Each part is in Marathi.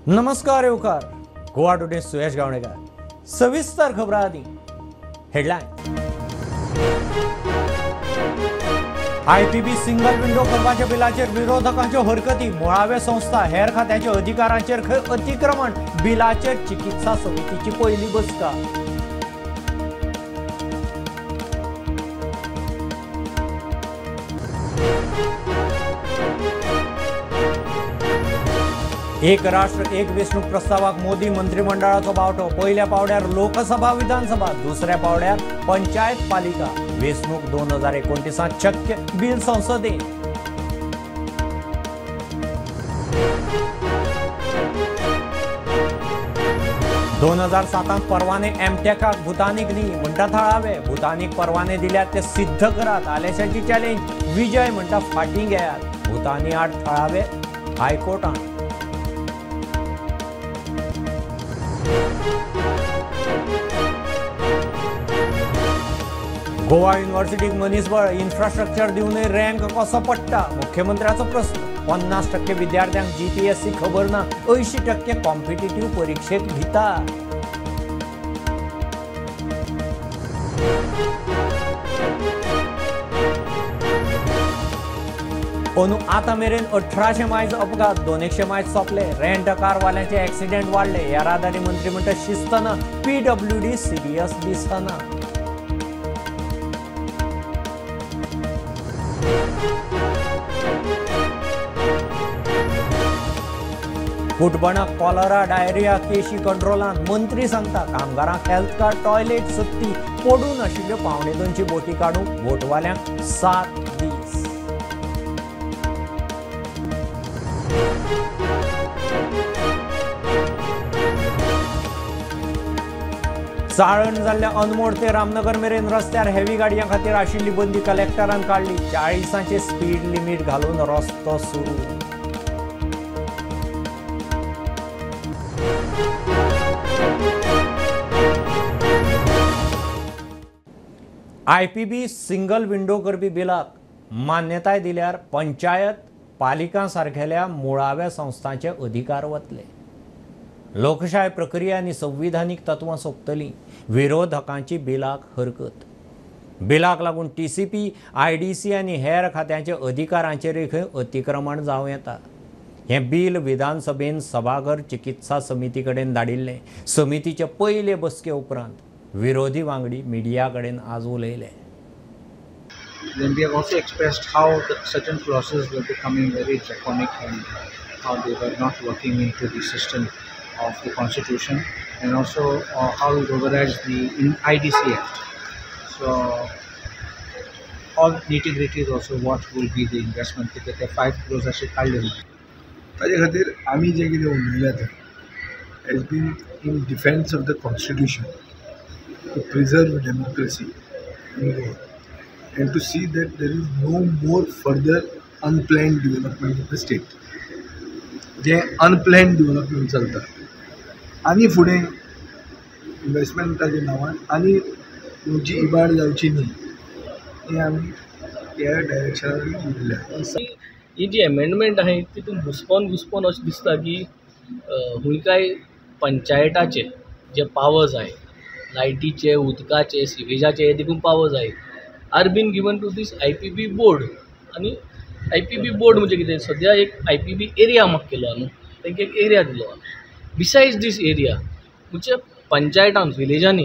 नमस्कार येवकार. गोवा टुडे सुयश गावणेकर. सविस्तर खबरां आदी हेडलायन. आयपीबी सिंगल विंडो करपाच्या बिलाचेर विरोधकांच्यो हरकती. मुळावे संस्था हेर खात्याच्या अधिकारांचेर खंय अतिक्रमण. बिलाचेर चिकित्सा समितीची पयली बसका. एक राष्ट्र एक वेंचणूक प्रस्तावाक मोदी मंत्रिमंडळाचो बावटो. पहिल्या पावड्यार लोकसभा विधानसभा, दुसऱ्या पावड्यार पंचायत पालिका वेंचणूक 2029 शक्य. बिल संसदेत. दोन 2007 परवाने एमटेकाक भूतानीक न्ही म्हणटा थळावे. भूतानीक परवाने दिल्यात ते सिद्ध करात. आलेशाची चॅलेंज. विजय म्हणटा फाटीं घेयात. भूतानी आड थळावे हायकोर्टान. गोवा युनिव्हर्सिटीक मनीसबळ इन्फ्रास्ट्रक्चर दिवनय रँक कसो पडटा. मुख्यमंत्र्याचो प्रश्न. 50% विद्यार्थ्यांक जीपीएससी खबर ना. 80% कॉम्पिटिटिव्ह परीक्षेक भिता. अंदू आतां मेरेन 1800 मायज अपघात. 200 मायज सोंपले. रेंट कारवाल्यांचे ऍक्सिडेंट वाडले. येरादारी मंत्री म्हणटा शिस्त ना. पीडब्ल्यूडी सिरियस दिसना. फुटबॉलाक कॉलरा डायरिया केशी कंट्रोलान. मंत्री सांगता कामगारांक हेल्थ कार्ड टॉयलेट सक्ती. पडून आशिल्ल्यो 1.25 बोटी काडूंक बोटवाल्यांक 7 दीस. चाळण जाल्ल्या अनमोड ते रामनगर मेरेन रस्त्यार हेवी गाडयां खातीर आशिल्ली बंदी कलेक्टरान काडली. 40चे स्पीड लिमीट घालून रस्तो सुरू. आयपीबी सिंगल विंडो करपी बिलाक मान्यताय दिल्यार पंचायत पालिका सारखेल्या मुळाव्या संस्थांचे अधिकार वतले. लोकशाय प्रक्रिया आनी संविधानीक तत्वां सोंपतलीं. विरोधकांची बिलाक हरकत. बिलाक लागून टीसीपी, आयडीसी आनी हेर खात्यांच्या अधिकारांचेरय खंय अतिक्रमण जावं येता. हें बिल विधानसभेन सभाघर चिकित्सा समिती कडेन धाडिल्लें. समितीचे पयले बसके उपरांत विरोधी वांगडी मिडिया कडेन आज उलयले. Then we have also expressed how certain clauses were becoming very draconic and how they were not working into the system of the constitution, and also how it overrides the IDC Act. So all nitty-gritty is also what will be the investment because the 5 crores असे काढले ताजे खातीर आमी जे कितें उलयल्या ते has been in defense of the constitution to preserve democracy in Goa and to see that there is no more further unplanned development of the state. जे unplanned development चलता आनी फुडें इन्वेस्टमेंटाच्या नांवान आनी तुमची इबाड जावची न्ही हे आमी ह्या डायरेक्शनान उरल्या. ही जी अमेंडमेंट आहे तितून घुसपोन अशें दिसता की हुंय काय पंचायताचे जे पावर्स आहे लायटीचे, उदकाचे, सिवेजाचे हे देखून पावर्स आहे are been given to this IPB board. आणि आयपीबी बोर्ड म्हणजे कितें सद्या एक आयपीबी एरिया म्हाका केलो न्हू तांकां एक एरिया दिलो. बिसायड्स दीस एरिया म्हणजे पंचायतान विलेजांनी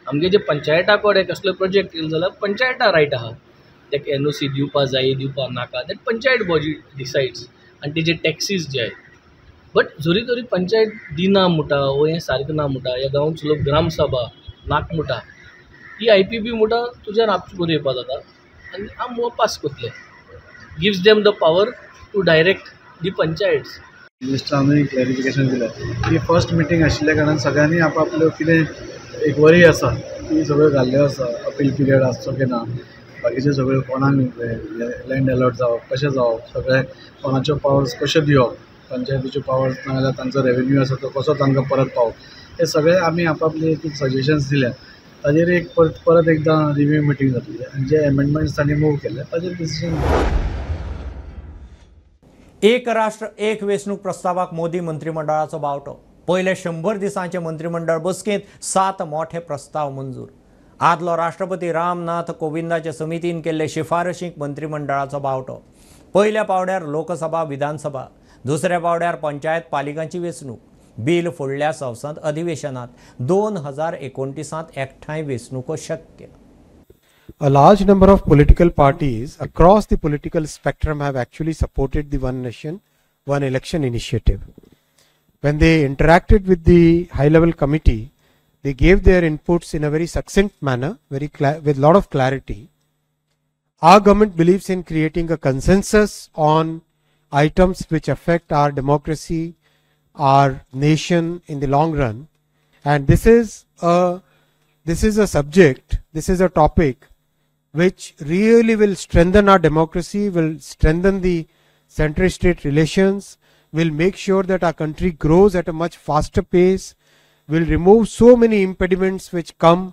आमगे जे पंचायता कडेन कसलो प्रोजेक्ट केलो जाल्यार पंचायता रायट आहा. ताका एनओसी दिवपा जाय दिवपा नाका दॅट पंचायत बॉडी डिसायड्स. आनी तेजे टॅक्सीस जे आहेत बट जोरी तरी पंचायत दिना म्हणटा वो हें सारकें ना म्हणटा. ह्या गांवांत लोक ग्रामसभा नाक म्हणटा. ही आयपीबी म्हणटा तुज्यान आपचें बरें येवपा जाता आनी आम हो पास करतले. Gives them the power to direct the panchayats. मिनिस्टरांनी क्लॅरिफिकेशन दिलें की फर्स्ट मिटींग आशिल्ल्या कारणान सगळ्यांनी आपआपल्यो कितें एक वरी आसा ती सगळ्यो घाल्ल्यो आसा. अपील पिरियड आसचो की ना, बाकीचे सगळे कोणाक लँड अलॉट जावप कशें जावप, सगळे कोणाच्यो पावर्स कश्यो दिवप, पंचायतीच्यो पावर्स नाजाल्यार तांचो रेवेन्यू आसा तो कसो तांकां परत पावप, हे सगळे आमी आपआपली एक सजेशन्स दिल्या. ताजेर एक परत एकदां रिव्यू मिटींग जातली आनी जे एमेंडमेंट्स तांणी मूव केले ताजेर डिसिजन. एक राष्ट्र एक वेंचणूक प्रस्तावाक मोदी मंत्रिमंडळाचो बावटो. पयले 100 दिसांचे मंत्रिमंडळ बसकेंत 7 मोठे प्रस्ताव मंजूर. आदलो राष्ट्रपती रामनाथ कोविंदाचे समितीन केल्ले शिफारशीक मंत्रिमंडळाचो बावटो. पयल्या पावड्यार लोकसभा विधानसभा, दुसऱ्या पावड्यार पंचायत पालिकांची वेंचणूक. बिल फुडल्या संसद अधिवेशनात 2029 एकठांय वेंचणुको शक्य. A large number of political parties across the political spectrum have actually supported the One Nation, One Election initiative. When they interacted with the high-level committee, they gave their inputs in a very succinct manner, with a lot of clarity. Our government believes in creating a consensus on items which affect our democracy, our nation in the long run, and this is a subject, this is a topic which really will strengthen our democracy, will strengthen the center-state relations, will make sure that our country grows at a much faster pace, will remove so many impediments which come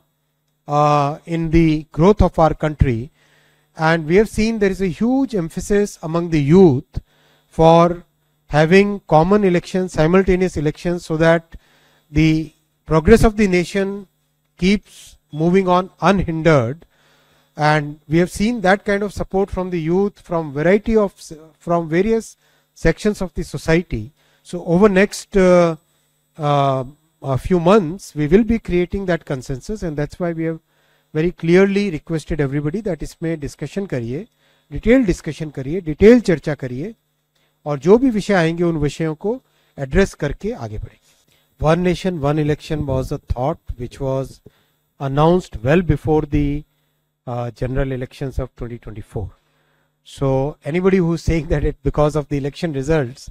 in the growth of our country. And we have seen there is a huge emphasis among the youth for having common elections, simultaneous elections, so that the progress of the nation keeps moving on unhindered. And we have seen that kind of support from the youth, from various sections of the society. So over next a few months, we will be creating that consensus, and that's why we have very clearly requested everybody that इसमें discussion करिए, detailed discussion करिए, detailed चर्चा करिए, और जो भी विषय आएंगे उन विषयों को address करके आगे बढ़ेंगे. One nation, one election was a thought which was announced well before the general elections of 2024. So anybody who's saying that it because of the election results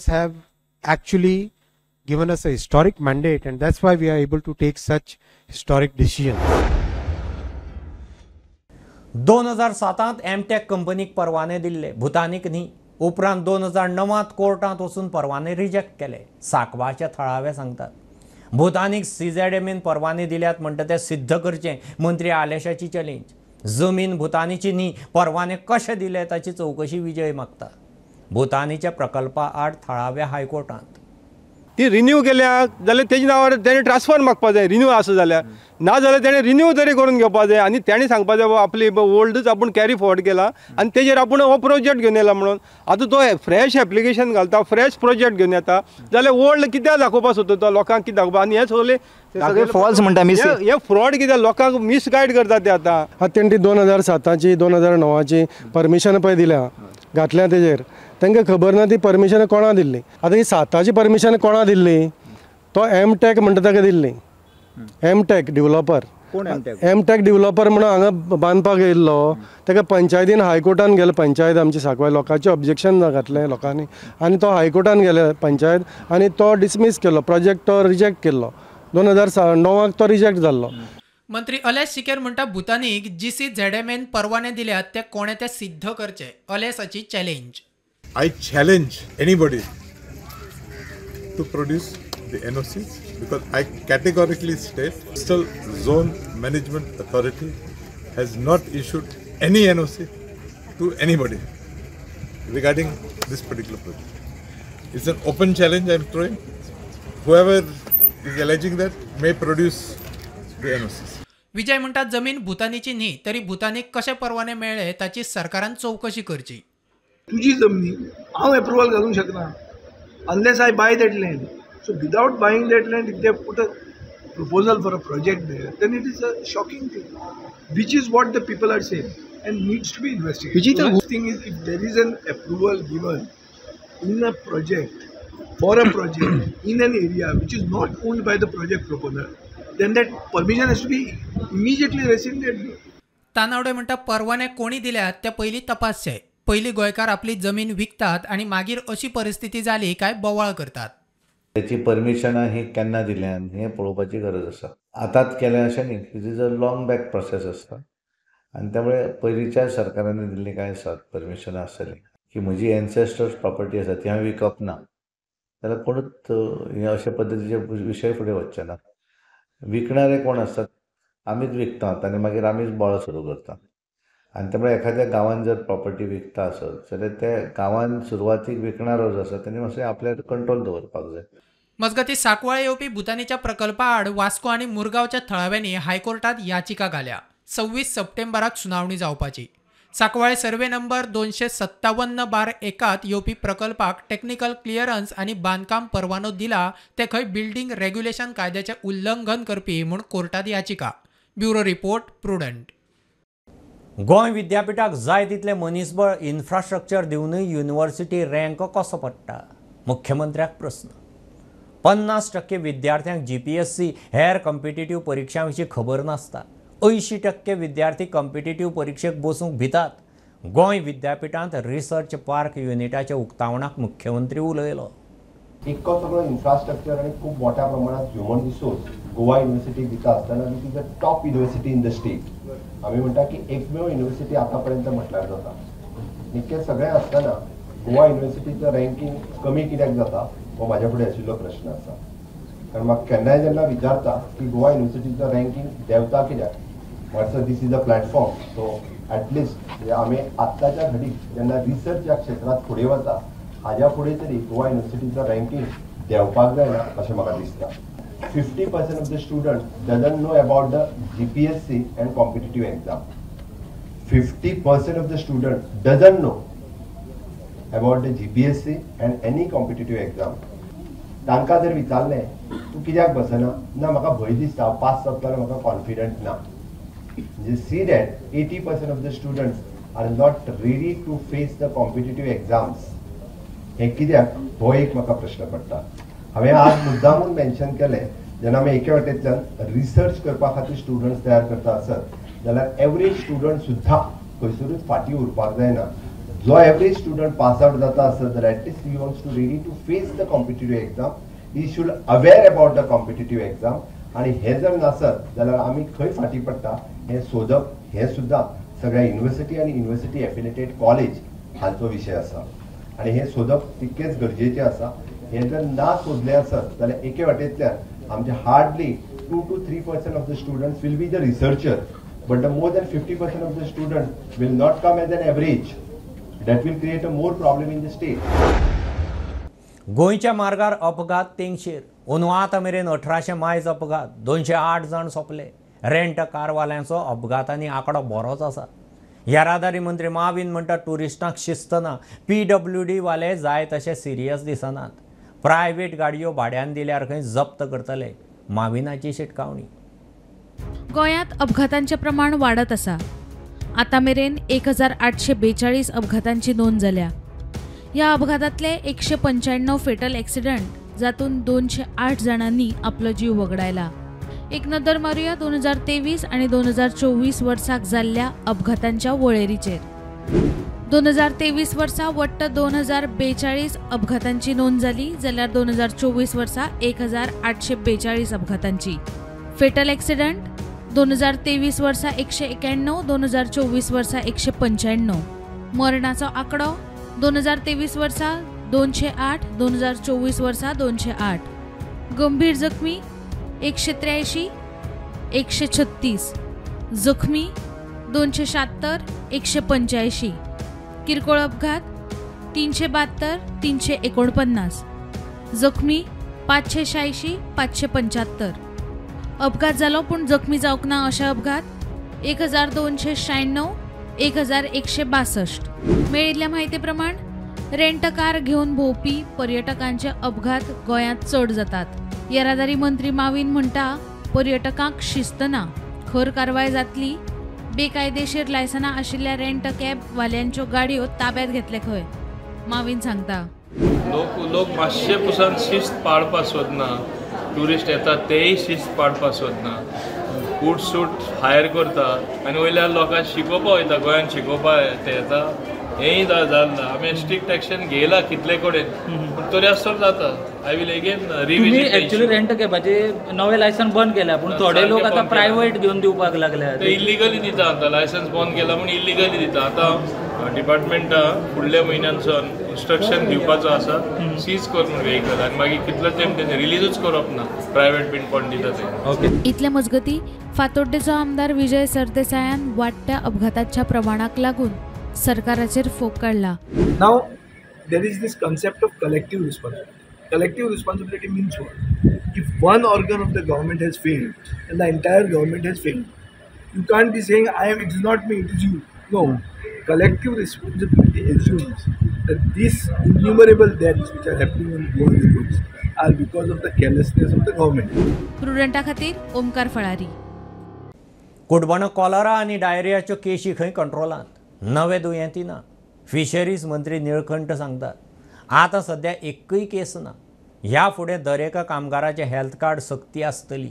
have actually given us a historic mandate, and that's why we are able to take such historic decisions. 2007 MTech कंपनीक परवाने दिल्ले, भूतानीक न्ही. उपरांत 2009 कोर्टांत वचून परवाने रिजेक्ट केले, साकवाचे थळावे सांगतात. भूतानीक सीझेडएमीन परवाने दिल्यात म्हणटा ते सिद्ध करचें मंत्री आलेशाची चॅलेंज. जमीन भूतानीची न्ही, परवाने कशे दिले ताची चौकशी विजय मागता. भूतानीच्या प्रकल्पा आड थळाव्या हायकोर्टांत ती रिन्यू केल्या जाल्यार तेजे नांवार तेणें ट्रान्सफर मागपा जाय. रिन्यू आसा जाल्यार, ना जाल्यार तेणें रिन्यू तरी करून घेवपा जाय, आनी तेणें सांगपा जाय आपली ओल्डूच आपूण कॅरी फॉर्वर्ड केला आनी तेजेर आपूण हो प्रोजेक्ट घेवन येयला म्हणून. आतां तो फ्रेश एप्लिकेशन घालता, फ्रेश प्रोजेक्ट घेवन येता, जाल्यार ओल्ड कित्याक दाखोवपा सोदता तो लोकांक कितें दाखोवपा. आनी हे सगळे फॉल्स म्हणटा हे फ्रॉड कित्याक लोकांक मिसगायड करता ते आतां. तेंणी 2007ची 2009ची परमिशन पळय दिल्या घातल्या तेजेर, तांकां खबर ना ती परमिशन कोणा दिल्ली. आतां ही 7ची परमिशन कोणा दिल्ली, तो एमटेक म्हणटा ताका Delhi. MTech developer, MTech developer म्हणून हांगा बांदपाक येयल्लो, ताका पंचायतीन हायकोर्टान गेलो. पंचायत आमची सांकवाळ लोकांचें ऑब्जेक्शन घातलें लोकांनी, आनी तो हायकोर्टान गेले पंचायत, आनी तो डिसमीस केलो प्रोजेक्ट, तो रिजेक्ट केल्लो. 2009 तो रिजेक्ट जाल्लो. मंत्री अलेस शिकेर म्हणटा भूतानीक GCZMN परवाने दिल्यात ते कोणे ते सिद्ध करचे. अलेसाची challenge. I challenge anybody to produce the NOCs because I categorically state Coastal Zone Management Authority has not issued any NOC to anybody regarding this particular project. It's an open challenge I'm throwing. Whoever is alleging that may produce the NOCs. विजय म्हणटा जमीन भूतानीची न्ही, तरी भूतानीक कशे परवाने मेळ्ळे ताची सरकारान चौकशी करची. तुझी जमीन हांव एप्रुवल घालूंक शकना unless I buy that land. So without buying that land if they put a proposal for a project there, then it is a shocking thing, which is what the people are saying and needs to be investigated. The thing is, if there is an approval given in a project, for a project in an area which is not owned by the project proposer, then that permission has to be immediately rescinded. Tanavade म्हणटा परवाने कोणी दिल्यात ते पयलीं तपासचे. पयलीं गोंयकार आपली जमीन विकतात आनी मागीर अशी परिस्थिती जाली काय बोवाळ करतात. त्याची परमिशनां ही केन्ना दिल्यान हें पळोवपाची गरज आसा. आतांच केलें अशें न्ही, it is a long back process आसता. आनी त्यामुळे पयलींच्या सरकारांनी दिल्ली कांय आसात परमिशनां आसतलीं की म्हजी एन्सेस्टर्स प्रॉपर्टी आसा ती हांव विकप ना, जाल्यार कोणूच हे अशे पद्दतीचे विशय फुडें वचचे ना. विकणारे कोण आसतात, आमीच विकतात आनी मागीर आमीच बोळो सुरू करतात. आनी त्यामुळे एखाद्या गांवांत जर प्रॉपर्टी विकता आसत जाल्यार त्या गांवांत सुरवातीक विकणारो जो आसा ताणें मातशें आपल्यार कंट्रोल दवरपाक जाय. मजगती सांकवाळे येवपी भुतानीच्या प्रकल्पा आड वास्को आणि मुरगांवच्या थळाव्यांनी हायकोर्टात याचिका घाल्या. 26 सप्टेंबराक सुनावणी जावपाची. सांकवाळे सर्वे नंबर 257/1 येवपी प्रकल्पाक टेक्निकल क्लियरन्स आणि बांदकाम परवानो दिला ते खंय बिल्डिंग रेग्युलेशन कायद्याचे उल्लंघन करपी म्हूण कोर्टात याचिका. Bureau report prudent. गोंय विद्यापीठाक जाय तितले मनीसबळ इन्फ्रास्ट्रक्चर दिवनूय युनिव्हर्सिटी रँक कसो पडटा? मुख्यमंत्र्याक प्रस्न. 50% विद्यार्थ्यांक GPSC हेर कॉम्पिटिटिव्ह परीक्षां विशीं खबर नासता. 80% विद्यार्थी कॉम्पिटिटिव्ह परीक्षेक बसूंक भितात. गोंय विद्यापीठांत रिसर्च पार्क युनिटाच्या उक्तावणाक मुख्यमंत्री उलयलो. इतको सगळो इन्फ्रास्ट्रक्चर आणि खूप मोठ्या प्रमाणात ह्युमन रिसोर्स गोवा युनिव्हर्सिटी दिता आसतना ती is a top university in the state. आमी म्हणटा की एकमेव युनिव्हर्सिटी आतापर्यंत म्हटल्यार जाता. इतकें सगळें आसतना गोवा युनिव्हर्सिटीचो रँकींग कमी कित्याक जाता हो म्हाज्या फुडें आशिल्लो प्रश्न आसा. कारण म्हाका केन्नाय जेन्ना विचारता की गोवा युनिव्हर्सिटीचो रँकींग देंवता कित्याक, म्हटल्यार this is a platform. So at least आमी आत्ताच्या घडीक जेन्ना रिसर्च ह्या क्षेत्रांत फुडें वता हाज्या फुडें तरी गोवा युनिव्हर्सिटीचो रँकींग देंवपाक जायना अशें म्हाका दिसता. 50% of the students doesn't know about the GPSC and competitive exam. 50% of the students doesn't know about the GPSC and any competitive exam. तांकां जर विचारलें तूं कित्याक बसना, ना म्हाका भंय दिसता पास जातलो म्हाका कॉन्फिडंट ना. म्हणजे see that 80% of the students are not ready to face the competitive exams. हे कित्याक हो एक म्हाका प्रश्न पडटा. हांवें आज मुद्दामून मेन्शन केलें जेन्ना आमी एके वाटेंतल्यान रिसर्च करपा खातीर स्टुडंट्स तयार करता आसत जाल्यार एवरेज स्टुडंट सुद्दां खंयसरूच फाटीं उरपाक जायना. जो एवरेज स्टुडंट पास आउट जाता आसत जाल्यार at least he wants to ready to face the competitive exam. He should aware about the competitive exam. आनी हे जर नासत जाल्यार आमी खंय फाटीं पडटा हें सोदप हें सुद्दां सगळ्या युनिव्हर्सिटी आनी युनिव्हर्सिटी एफिलिएटेड कॉलेज हांचो विशय आसा. आनी हें सोदप तितकेंच गरजेचें आसा. हें जर ना सोदलें आसत जाल्यार एके वाटेंतल्यान आमचे hardly 2 to 3% of the students will be the researcher, but the more than 50% of the students will not come as an average. That will create a more problem in the state. गोंयच्या मार्गार अपघात तेंगशेर. अंदू आतां मेरेन 1800 मायज अपघात, 208 जण सोंपले. रेंट कारवाल्यांचो अपघातांनी आंकडो बरोच आसा. येरादारी मंत्री माविन म्हणटा टुरिस्टांक शिस्त ना. PWD वाले जाय तशे सिरियस दिसनात. प्रायवेट गाडयो भाड्यान दिल्यार खंय जप्त करतले. माविनाची शिटकावणी. गोंयांत अपघातांचें प्रमाण वाडत आसा. आतां मेरेन 1842 अपघातांची नोंद जाल्या. ह्या अपघातांतले 195 फेटल एक्सिडंट, जातूंत 208 जाणांनी आपलो जीव वगडायला. एक नदर मारुया 2023 आनी 2024 वर्साक जाल्ल्या अपघातांच्या वळेरीचेर. 2023 वर्सा वट्ट 2042 अपघातांची नोंद जाली जाल्यार 2024 वर्सा 1842 अपघातांची. फेटल एक्सिडंट 2023 वर्सा 191, 2024 वर्सा 195. मरणाचो आंकडो 2023 वर्सा 208, 2024 वर्सा 208. गंभीर जखमी 183, 136. जखमी 276, 185. किरकोळ अपघात 372, 349. जखमी 586, 575. अपघात जालो पूण जखमी जावंक ना अशे अपघात 1296, 1162. मेळिल्ल्या म्हायती प्रमाण रेंट कार घेवन भोंवपी पर्यटकांचे अपघात गोंयांत चड जातात. येरादारी मंत्री माविन म्हणटा पर्यटकांक शिस्त ना. खर कारवाय जातली. बेकायदेशीर लायसनां आशिल्ल्या रेंट कॅब वाल्यांच्यो गाडयो ताब्यात घेतले खंय. माविन सांगता लोक मातशे पुसान शिस्त पाळपाक सोदना. ट्युरिस्ट येतात तेय शिस्त पाळपाक सोदना. फूड सूट हायर करता आनी वयल्यान लोकांक शिकोवपा वयता. गोंयांत शिकोवपा ते येता हेंय जालें आमी स्ट्रिक्ट एक्शन घेयला कितले कडेन पूण तरी आसतना जाता आय विल अगेन तुम्ही रिविजिट ॲक्च्युली रेंट कॅबाचे नवे लायसन बंद केल्या पूण थोडे लोक आतां प्रायवेट घेवन दिवपाक लागल्यात. ते इल्लिगली दिता आतां लायसन्स बंद केला म्हूण इल्लिगली दिता. आतां डिपार्टमेंटा फुडल्या म्हयन्यांतसून इन्स्ट्रक्शन दिवपाचो आसा सीज कर म्हूण व्हेहिकल आनी मागीर कितलो टायम तेंचे रिलीजूच करप ना प्रायवेट बीन कोण दिता ते. इतले मजगती फातोड्डेचो आमदार विजय सरदेसायान वाडट्या अपघाताच्या प्रमाणाक लागून सरकाराचेर फोग काडला. Now, there is this concept of collective responsibility. Collective responsibility means what? If one organ of the government has failed, then the entire government has failed. You can't be saying, it is not me, it is you. No. Collective responsibility assumes that these innumerable deaths which are happening on Goa roads are because of the carelessness of the government. प्रुडंटा खातीर ओमकार फळारी. कुडबण कॉलरा आनी डायरियाच्यो केशी खंय कंट्रोलांत, नवे दुयेंती ना. फिशरीज मंत्री निळकंठ सांगतात आतां सध्या एक्कय केस ना. ह्या फुडें दरेका कामगाराचें हेल्थ कार्ड सक्ती आसतली.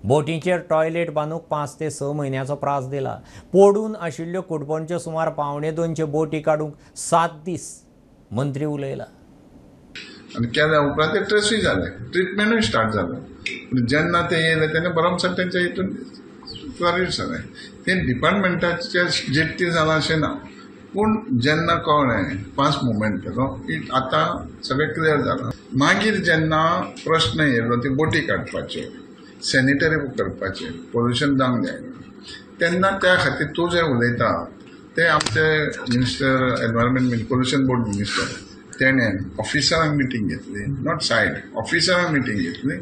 बोटींचेर टॉयलेट बांदूंक 5 ते 6 म्हयन्याचो प्रास दिला. पडून आशिल्ल्यो कुडबणच्यो सुमार 1.25 बोटी काडूंक 7 दीस. मंत्री उलयला. आनी केल्या उपरांत ते ट्रेसूय जाले, ट्रिटमेंटूय स्टार्ट जालें. जेन्ना ते येयले तेन्ना बरोमसार तेंच्या हितून फ्लरिश जालें. ते डिपार्टमेंटाचे जेट्टी जालां अशें ना पूण जेन्ना कळ्ळें फास्ट मुवमेंट केलो आतां सगळें क्लियर जालां. मागीर जेन्ना प्रश्न येयलो ती बोटी काडपाचे, सॅनिटरी करपाचे, पोल्युशन जावंक जायना, तेन्ना त्या खातीर तूं जें उलयता ते आमचे minister environment pollution board minister तेणें ऑफिसरांक मिटींग घेतली, नॉट सायड ऑफिसरांक मिटींग घेतली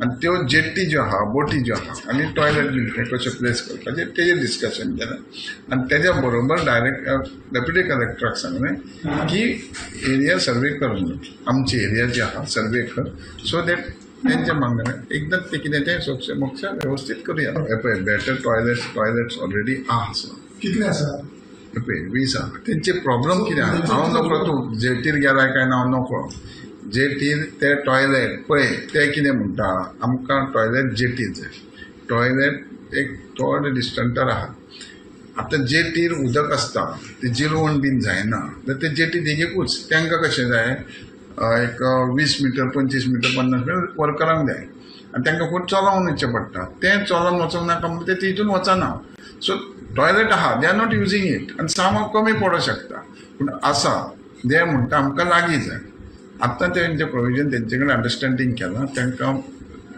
आनी त्यो जेट्टी ज्यो आहा बोटी ज्यो आहा आनी टॉयलेट बी कशें प्लेस करपाचें तेजेर डिस्कशन केलें. आनी तेज्या बरोबर डायरेक्ट डेप्युटी कलेक्टराक सांगलें की एरिया सर्वे कर म्हणून आमची एरिया जी आहा सर्वे कर सो दॅट तेंचे मागणें एकदांच ते कितें तें मोक्षा वेवस्थीत करुया. हे पळय बेटर टॉयलेट्स ऑलरेडी आसा. कितले आसा? पळय 20 आहा. तेंचे प्रॉब्लम कितें आहा हांव नकळो तूं जेटीर गेलाय काय ना हांव नकळो. जेटीर ते टॉयलेट पळय ते कितें म्हणटा आमकां टॉयलेट जेटीर जाय. टॉयलेट एक थोडे डिस्टंटार आहा. आतां जेटीर उदक आसता ते जिरवण बीन जायना जाल्यार ते जेटी देगेकूच तांकां कशें जाय एक 20 मीटर 25 मीटर 50 मीटर वर्करांक जाय आनी तांकां खूब चलोवन वचचें पडटा. तें चलोवन वचोंक नाका म्हणून ते तितून वचना. सो टॉयलेट आहा they are not using it आनी सामाक कमी पडूंक शकता पूण आसा ते म्हणटा आमकां लागीं जाय. आतां तेंचें प्रोविजन तेंचे कडेन अंडरस्टँडींग केलां तांकां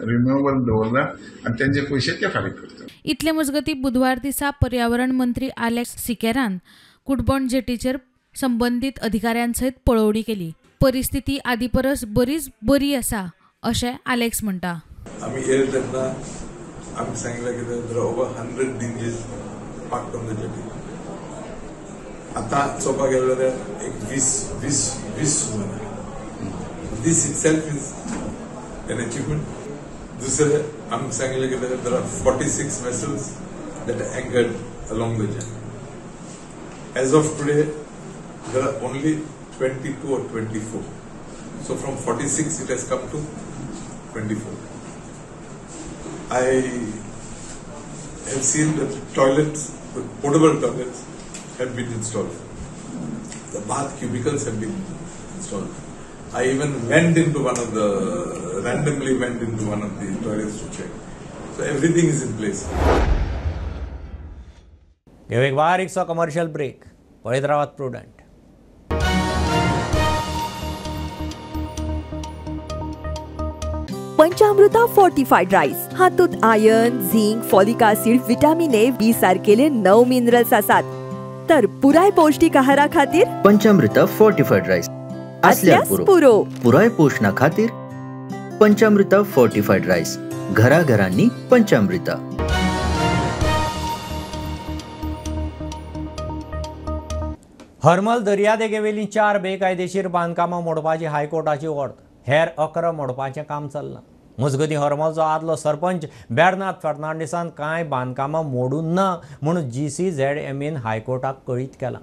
रिन्युएबल दवरला आनी तेंचे पयशे ते फारीक करता. इतले मजगती बुधवार दिसा पर्यावरण मंत्री आलेक्स सिकेरान कुडबण जेटीचेर संबंधीत अधिकाऱ्यांसयत पळोवणी केली. परिस्थिती आदी परस बरीच बरी आसा अशें आलेक्स म्हणटा. आमी येयले तेन्ना आमी सांगलें की there are over 100 dinghies parked on the jetty. आतां चोवपाक गेले जाल्यार एक 20 सुमार. This itself is an achievement. दुसरें आमी सांगलें की there are 46 vessels that are anchored along the channel. As of today, there are only 22 or 24. So from 46 it has come to 24. I have seen that toilets, the portable toilets have been installed. The bath cubicles have been installed. I even randomly went into one of the toilets to check. So everything is in place. एक बारीकसो कमर्शियल ब्रेक. पळयत रावात प्रुडंट. पंचामृता फोर्टिफाइड राईस हातूंत iron, zinc, folic acid, vitamin A, B सारकेले 9 मिनरल्स आसात. तर पुराय पौष्टिक आहारा खातीर पंचामृता फोर्टिफाइड राईस असल्यार पुरो. पुराय पोषणा खातीर पंचामृता फोर्टिफाइड राईस. घरा घरांनी पंचामृता. हरमल दर्यादेगेवेली 4 बेकायदेशीर बांदकामां मोडपाची हायकोर्टाची ऑर्डर. हेर 11 मोडपाचें काम चल्लां. मजगतीं हरमलचो आदलो सरपंच बेर्नाद फर्नांडीसान कांय बांदकामां मोडून ना म्हणून GCZMAन हायकोर्टाक कळीत केलां.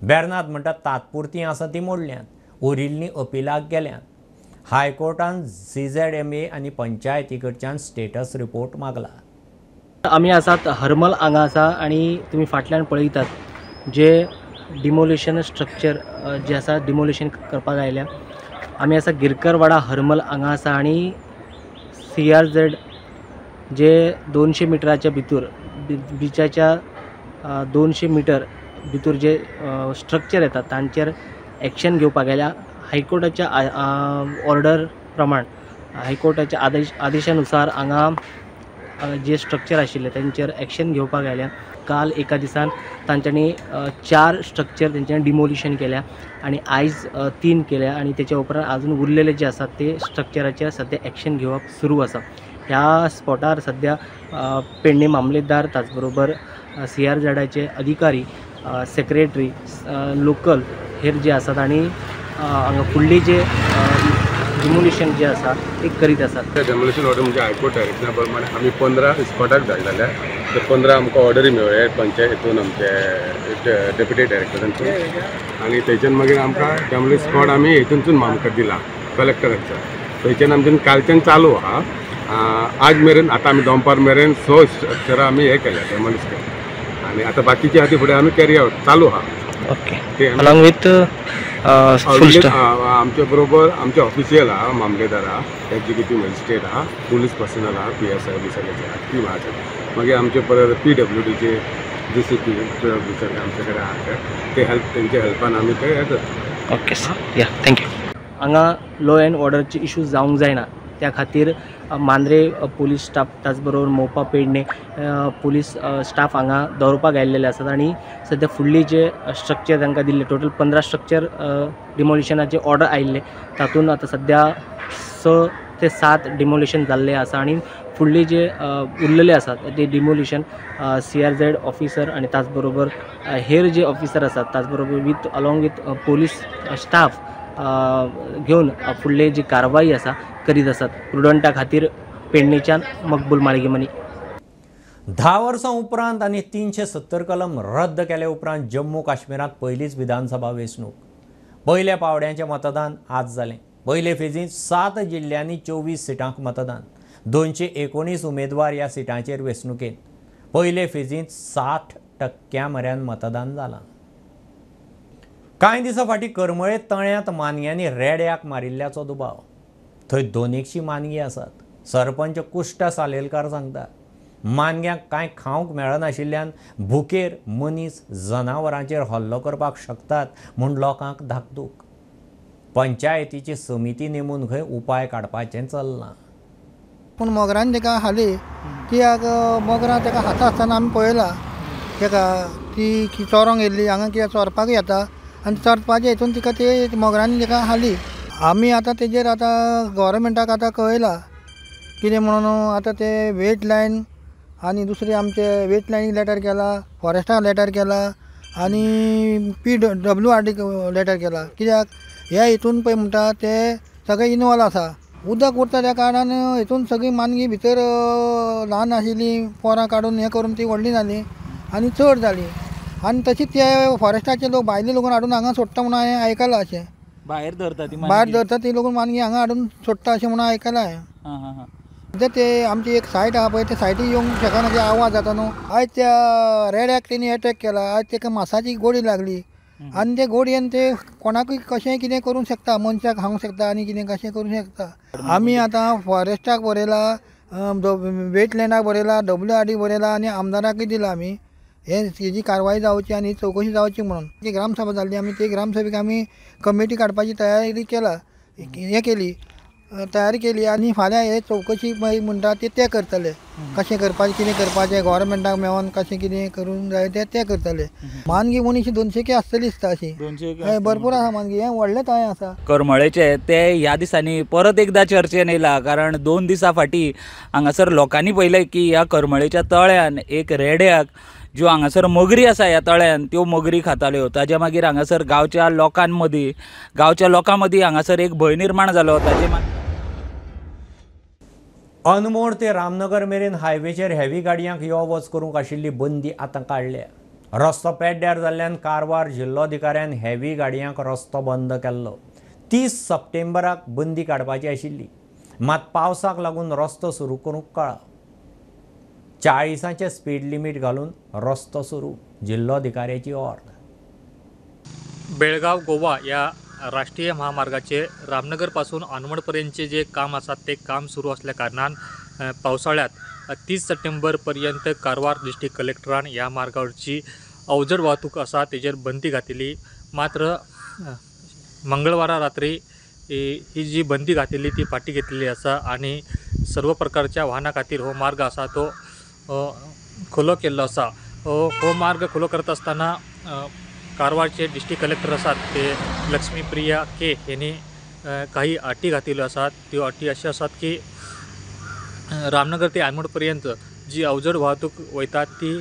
बेर्नाद म्हणटा तात्पुरती आसा ती मोडल्यांत, उरिल्लीं अपिलाक गेल्यांत. हायकोर्टान CZMA आनी पंचायती कडच्यान स्टेटस रिपोर्ट मागला. आमी आसात हरमल हांगा आसा आनी तुमी फाटल्यान पळयतात जे डिमोलिशन स्ट्रक्चर जे आसा डिमोलिशन करपाक आयल्या. आमी आसा गिरकरवाडा हरमल हांगा आसा आनी CRZ जे 200 मिटराच्या भितर बिचाच्या 200 मिटर भितर जे स्ट्रक्चर येतात तांचेर एक्शन घेवपाक गेल्या. हायकोर्टाच्या ऑर्डर प्रमाण हायकोर्टाच्या आदेशानुसार हांगा जे स्ट्रक्चर आशिल्ले तांचेर एक्शन घेवपाक गेल्या. काल एका दिसान तांच्यांनी 4 स्ट्रक्चर तेंच्यांनी डिमोलिशन केल्या आनी आयज 3 केल्या आनी तेच्या उपरांत अजून उरलेले जे आसात ते स्ट्रक्चराचेर सद्या एक्शन घेवप सुरू आसा. ह्या स्पॉटार सद्या पेडणे मामलेदार ताच बरोबर CRZचे अधिकारी, सेक्रेटरी, लोकल हेर जे आसात आनी हांगा फुडली जे डिमोलिशन जे आसा ते करीत आसात. डेमोलिशन ऑर्डर म्हणजे हायकोर्ट डायरेक्शना प्रमाण आमी 15 स्पॉटाक धाडलेले. ते 15 आमकां ऑर्डरी मेळ्ळे पंचायतीतून आमचे डेप्युटी डायरेक्टरांतून आनी थंयच्यान मागीर आमकां डेमोलिश स्पॉट आमी हितूनसून आमकां दिला कलेक्टरांच्या. थंयच्यान आमच्यान कालच्यान चालू आहा. आज मेरेन आतां आमी दनपार मेरेन 6 स्ट्रक्चरां आमी हे केल्या डेमोलिश केल्या आनी आतां बाकीचे आहा ती फुडें आमी कॅरी आउट चालू आहा. ओके. अलॉंग विथ आमचे बरोबर आमचे ऑफिशियल आहा, मामलेदार आहा, एक्झिक्युटीव मॅजिस्ट्रेट आहा, पुलीस पर्सनल आहा, PSI बी सगळ्याचे टीम आहा. मागीर आमचे परत PWDचे DCP ऑफिसर आमचे कडेन आहा ते हेल्प तेंच्या हेल्पान आमी ते हे करता. ओके सर, या थँक्यू. हांगा लॉ एंड ऑर्डरचे इश्यूज जावंक जायना त्या खातीर मांद्रे पुलीस स्टाफ ताच बरोबर मोपा पेडणे पुलीस स्टाफ हांगा दवरपाक आयिल्ले आसात आनी सद्या फुडली जे स्ट्रक्चर तांकां दिल्ले टोटल 15 स्ट्रक्चर डिमोलिशनाचे ऑर्डर आयिल्ले तातूंत आतां सद्या 6 ते 7 डिमोलिशन जाल्ले आसा आनी फुडले जे उरलेले आसात ते डिमोलिशन CRZ ऑफिसर आनी ताच बरोबर हेर जे ऑफिसर आसात ताच बरोबर अलॉंग विथ पुलीस स्टाफ घेवन फुडले जी कारवाई आसा करीत आसात. प्रुडंटा खातीर पेडणेच्यान मकबूल माळगेमनी. 10 वर्सां उपरांत आनी 370 कलम रद्द केले उपरांत जम्मू काश्मीरात पहिलीच विधानसभा वेंचणूक. पयल्या पावड्याचें मतदान आज जालें. पयले फेजींत 7 जिल्ल्यांनी 24 सिटांक मतदान. 219 उमेदवार ह्या सिटांचेर वेंचणुकेंत. पयले फेजींत 60% मेरेन मतदान जालां. कांय दिसां फाटीं करमळे तळ्यांत मानग्यांनी रेड्याक मारिल्ल्याचो दुबाव. थंय 200शीं मानगी आसात. सरपंच कुष्टा सालेलकार सांगतात मानग्यांक कांय खावंक मेळनाशिल्ल्यान भुकेर मनीस जनावरांचेर हल्लो करपाक शकतात म्हूण लोकांक धाकधूक. पंचायतीची समिती नेमून खंय उपाय काडपाचें चल्लां. पूण मोगरान ताका हाली कित्याक मोगरां ताका हाता आसतना आमी पळयलां ताका ती चोरोंक येयल्ली हांगा कित्याक चोरपाक येता आनी चोरपाचे हितून तिका ते मोगरांनी ताका हाली. आमी आतां तेजेर आतां गव्हर्मेंटाक आतां कळयलां कितें म्हणून आतां ते वेट लायन आनी दुसरे आमचे वेट लायनीक लेटर केला, फॉरेस्टाक लेटर केला आनी PWRDक लेटर केला. कित्याक हे हितून पळय म्हणटा ते सगळे इनवॉल्व आसा. उदक उरता त्या कारणान हितून सगळीं मानगी भितर ल्हान आशिल्लीं पोरां काडून हें करून ती व्हडली जाली आनी चड जाली आनी तशीच ते फॉरेस्टाचे लोक भायले लोक हाडून हांगा सोडटा म्हणून हांवें आयकलां. अशें भायर धरता ती लोक मानगी हांगा हाडून सोडटा अशें म्हणून आयकलां हांवें. ते आमची एक सायट आहा पळय ते सायटीक येवंक शकना ते आवाज जाता न्हू. आयज त्या रेड्याक तेणी अटॅक केला. आयज ताका मांसाची गोडी लागली आनी ते गोडयेन ते कोणाकूय कशें कितें करूंक शकता, मनशाक खावंक शकता आनी कितें कशें करूंक शकता. आमी आतां फॉरेस्टाक बरयलां, वेटलँडाक बरयलां, WRDक बरयलां आनी आमदाराकय दिलां आमी हेजी कारवाय जावची आनी चवकशी जावची म्हणून. ती ग्रामसभा जाल्ली आमी ते ग्रामसभेक आमी कमिटी काडपाची तयारी केली आनी फाल्यां हे चवकशी म्हणटा ते करतले. कशें करपाचें कितें करपाचें गव्हर्मेंटाक मेळोन कशें कितें करूंक जाय ते करतले. मानगी मनीस 200 आसतली दिसता अशी. भरपूर आसा मानगी. हें व्हडलें तळें आसा करमळेचे. ते ह्या दिसांनी परत एकदा चर्चेन येयला कारण 2 दिसां फाटीं हांगासर लोकांनी पळयलें की ह्या करमळेच्या तळ्यान एक रेड्याक ज्यो हांगासर मगरी आसा ह्या तळ्यान त्यो मगरी खाताल्यो. ताजे मागीर हांगासर गांवच्या लोकां मदीं हांगासर एक भंय निर्माण जालो. ताजे अनमोड ते रामनगर मेरेन हायवेचेर हेवी गाडयांक यो वच करूंक आशिल्ली बंदी आतां काडल्या. रस्तो पेड्ड्यार जाल्ल्यान कारवार जिल्लोधिकाऱ्यान हेवी गाडयांक रस्तो बंद केल्लो. 30 सप्टेंबराक बंदी काडपाची आशिल्ली मात पावसाक लागून रस्तो सुरू करूंक कळा. 40चे स्पीड लिमीट घालून रस्तो सुरू. जिल्लोधिकाऱ्याची ऑर्डर. बेळगाव गोवा या राष्ट्रीय महामार्गाचे रामनगरपासून आनवडपर्यंतचे जे काम आसा ते काम सुरू असल्या कारणान पावसाळ्यात 30 सप्टेंबरपर्यंत कारवार डिस्ट्रिक्ट कलेक्टरान ह्या मार्गावरची अवजड वाहतूक आसा तेजेर बंदी घातिल्ली. मात्र मंगळवारा रात्री ही जी बंदी घातिल्ली ती फाटी घेतलेली आसा आणि सर्व प्रकारच्या वाहना खातीर हो मार्ग आसा तो खुलो केल्लो आसा. हो मार्ग खुलो करत असताना कारवारचे डिस्ट्रिक्ट कलेक्टर आसात ते लक्ष्मीप्रिया के यांनी काही अटी घातिल्ल्यो आसात. त्यो अटी अशा आसात की रामनगर ते आनवडपर्यंत जी अवजड वाहतूक वयता ती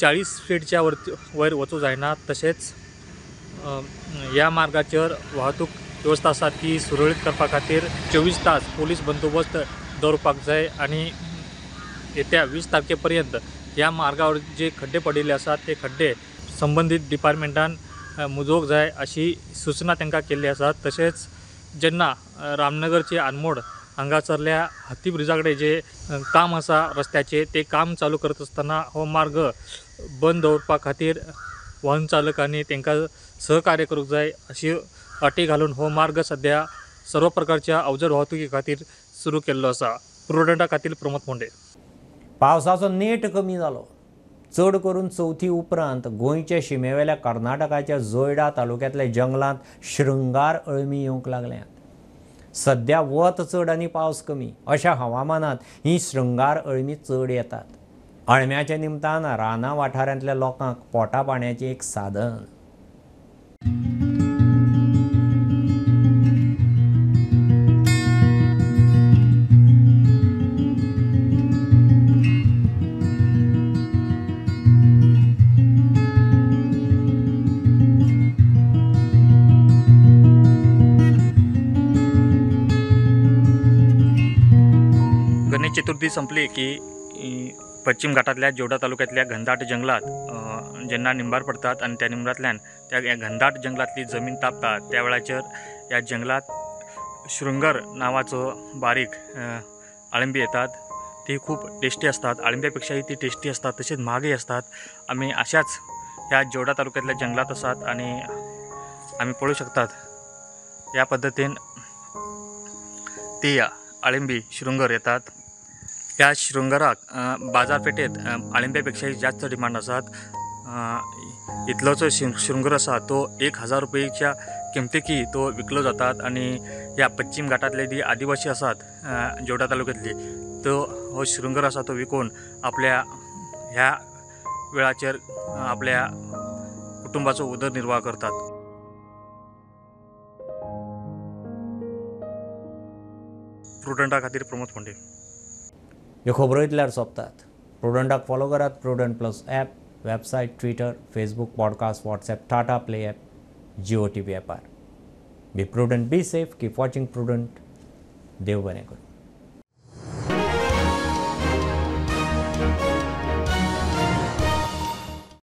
40 फीटच्या वयर वचूं जायना. तशेंच ह्या मार्गाचेर वाहतूक वेवस्था आसा ती सुरळीत करपा खातीर 24 तास पोलीस बंदोबस्त दवरपाक जाय आणि येत्या 20 तारखेपर्यंत ह्या मार्गावर जे खड्डे पडिल्ले आसात ते खड्डे संबंधित डिपार्टमेंटान मुजोवंक जाय अशी सूचना तांकां केल्ली आसा. तशेंच जेन्ना रामनगरचे आनमोड हांगासरल्या हत्ती ब्रिजा कडेन जे काम आसा रस्त्याचे ते काम चालू करत असताना हो मार्ग बंद दवरपा खातीर वाहन चालकांनी तांकां सहकार्य करूंक जाय अशी अटी घालून हो मार्ग सध्या सर्व प्रकारच्या अवजड वाहतुकी खातीर सुरू केल्लो आसा. प्रुडंटा खातीर प्रमोद मोंडे. पावसाचो नेट कमी जालो. चड करून चवथी उपरांत गोंयचे शिमेवेल्या कर्नाटकाच्या जोयडा तालुक्यांतल्या जंगलांत शृंगार अळमी येवंक लागल्यात. सध्या वत चड आनी पावस कमी अशा हवामानात ही शृंगार अळमी चड येतात. अळम्याच्या निमतान रानां वाठारांतल्या लोकांक पोटा पाण्याचें एक साधन. गणेश चतुर्थी संपली की पश्चिम घाटातल्या जोडा तालुक्यातल्या घनदाट जंगलात जेन्ना निंबार पडतात आणि त्या निंबारांतल्यान त्या घनदाट जंगलातली जमीन तापता त्या वेळाचेर ह्या जंगलात शृंगार नावाचो बारीक अळंबी येतात. ती खूप टेस्टी असतात. अळंब्यापेक्षाही ती टेस्टी असतात तसेच महागही असतात. आम्ही अशाच ह्या जोडा तालुक्यातल्या जंगलात असतात आणि आम्ही पळू शकतात या पद्धतीन ती अळंबी शृंगार येतात. ह्या शृंगाराक बाजारपेठेत अळंब्यापेक्षाही जास्त डिमांड आसात. इतलो जो शृंगार आसा तो 1000 रुपयेच्या किमतीकी तो विकलो जातात आणि ह्या पश्चिम घाटातले जी आदिवासी आसात जोडा तालुक्यातली तो हो शृंगार आसा तो विकून आपल्या ह्या वेळाचेर आपल्या कुटुंबाचो उदरनिर्वाह करतात. प्रुडंटा खातीर प्रमोद फोंडे. ह्यो खबरो इतल्यार सोंपतात. प्रुडंटाक फॉलो करात. Prudent plus app, website, Twitter, Facebook, podcast, WhatsApp, Tata Play app, Jio TV ॲपार. Be Prudent, be safe, keep watching Prudent. देव बरें करूं.